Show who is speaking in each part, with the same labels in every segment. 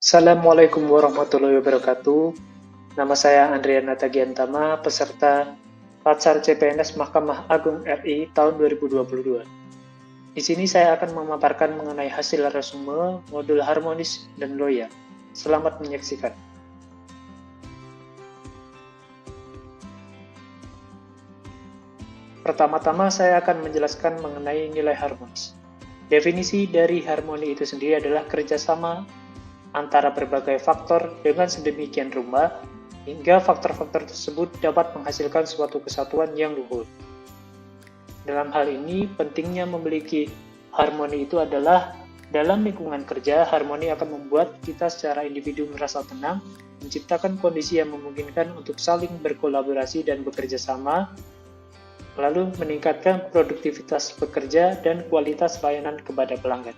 Speaker 1: Assalamualaikum warahmatullahi wabarakatuh. Nama saya Andriana Tagiantama, peserta Patsar CPNS Mahkamah Agung RI tahun 2022. Di sini saya akan memaparkan mengenai hasil resume, modul harmonis, dan loyal. Selamat menyaksikan. Pertama-tama saya akan menjelaskan mengenai nilai harmonis. Definisi dari harmoni itu sendiri adalah kerjasama antara berbagai faktor dengan sedemikian rupa hingga faktor-faktor tersebut dapat menghasilkan suatu kesatuan yang luhur. Dalam hal ini, pentingnya memiliki harmoni itu adalah dalam lingkungan kerja, harmoni akan membuat kita secara individu merasa tenang, menciptakan kondisi yang memungkinkan untuk saling berkolaborasi dan bekerja sama, lalu meningkatkan produktivitas pekerja dan kualitas layanan kepada pelanggan.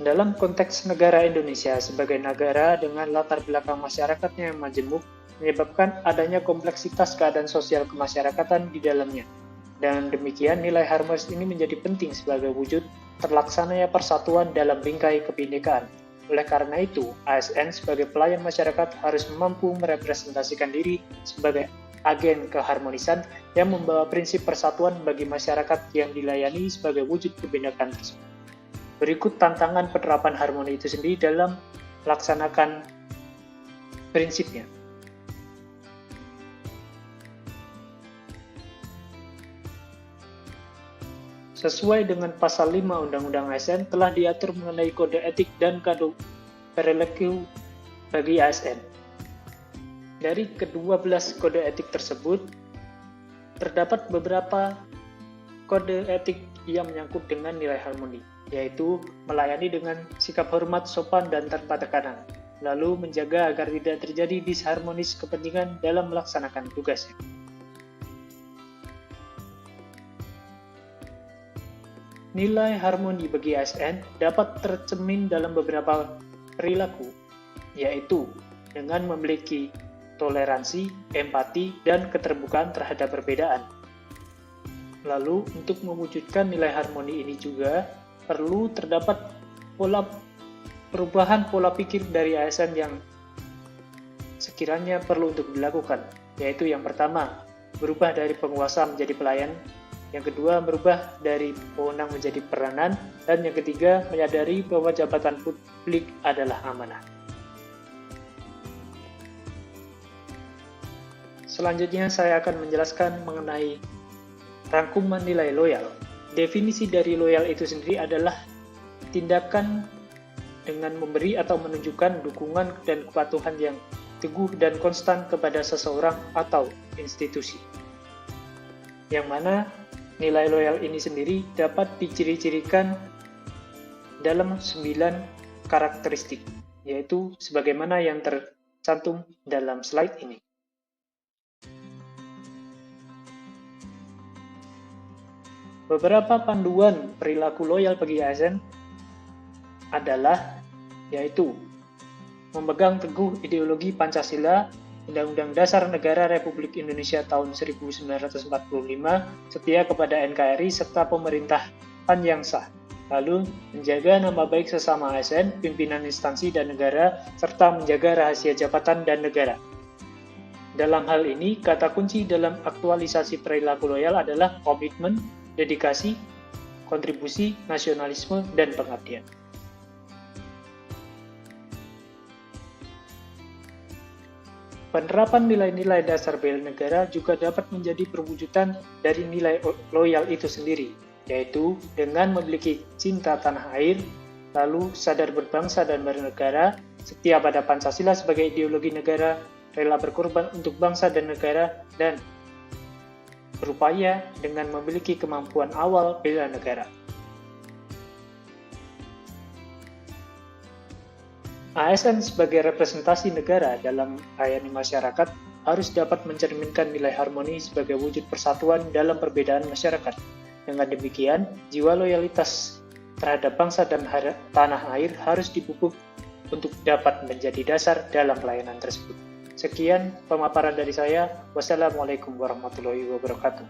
Speaker 1: Dalam konteks negara Indonesia sebagai negara dengan latar belakang masyarakatnya yang majemuk, menyebabkan adanya kompleksitas keadaan sosial kemasyarakatan di dalamnya. Dan demikian nilai harmonis ini menjadi penting sebagai wujud terlaksananya persatuan dalam bingkai kebinekaan. Oleh karena itu, ASN sebagai pelayan masyarakat harus mampu merepresentasikan diri sebagai agen keharmonisan yang membawa prinsip persatuan bagi masyarakat yang dilayani sebagai wujud kebinekaan tersebut. Berikut tantangan penerapan harmoni itu sendiri dalam melaksanakan prinsipnya. Sesuai dengan pasal 5 Undang-Undang ASN telah diatur mengenai kode etik dan kode perilaku bagi ASN. Dari ke-12 kode etik tersebut, terdapat beberapa kode etik yang menyangkut dengan nilai harmoni, yaitu melayani dengan sikap hormat, sopan, dan tanpa tekanan, lalu menjaga agar tidak terjadi disharmonis kepentingan dalam melaksanakan tugasnya. Nilai harmoni bagi ASN dapat tercermin dalam beberapa perilaku, yaitu dengan memiliki toleransi, empati, dan keterbukaan terhadap perbedaan. Lalu, untuk mewujudkan nilai harmoni ini juga perlu terdapat perubahan pola pikir dari ASN yang sekiranya perlu untuk dilakukan, yaitu yang pertama, berubah dari penguasa menjadi pelayan, yang kedua, berubah dari pewenang menjadi peranan, dan yang ketiga, menyadari bahwa jabatan publik adalah amanah. Selanjutnya, saya akan menjelaskan mengenai rangkuman nilai loyal. Definisi dari loyal itu sendiri adalah tindakan dengan memberi atau menunjukkan dukungan dan kepatuhan yang teguh dan konstan kepada seseorang atau institusi. Yang mana nilai loyal ini sendiri dapat diciri-cirikan dalam 9 karakteristik, yaitu sebagaimana yang tercantum dalam slide ini. Beberapa panduan perilaku loyal bagi ASN adalah yaitu memegang teguh ideologi Pancasila, Undang-Undang Dasar Negara Republik Indonesia tahun 1945, setia kepada NKRI serta pemerintahan yang sah, lalu menjaga nama baik sesama ASN, pimpinan instansi dan negara, serta menjaga rahasia jabatan dan negara. Dalam hal ini, kata kunci dalam aktualisasi perilaku loyal adalah komitmen, dedikasi, kontribusi, nasionalisme, dan pengabdian. Penerapan nilai-nilai dasar bela negara juga dapat menjadi perwujudan dari nilai loyal itu sendiri, yaitu dengan memiliki cinta tanah air, lalu sadar berbangsa dan bernegara, setia pada Pancasila sebagai ideologi negara, rela berkorban untuk bangsa dan negara, dan berupaya dengan memiliki kemampuan awal bela negara. ASN sebagai representasi negara dalam melayani masyarakat harus dapat mencerminkan nilai harmoni sebagai wujud persatuan dalam perbedaan masyarakat. Dengan demikian, jiwa loyalitas terhadap bangsa dan tanah air harus dipupuk untuk dapat menjadi dasar dalam pelayanan tersebut. Sekian pemaparan dari saya. Wassalamualaikum warahmatullahi wabarakatuh.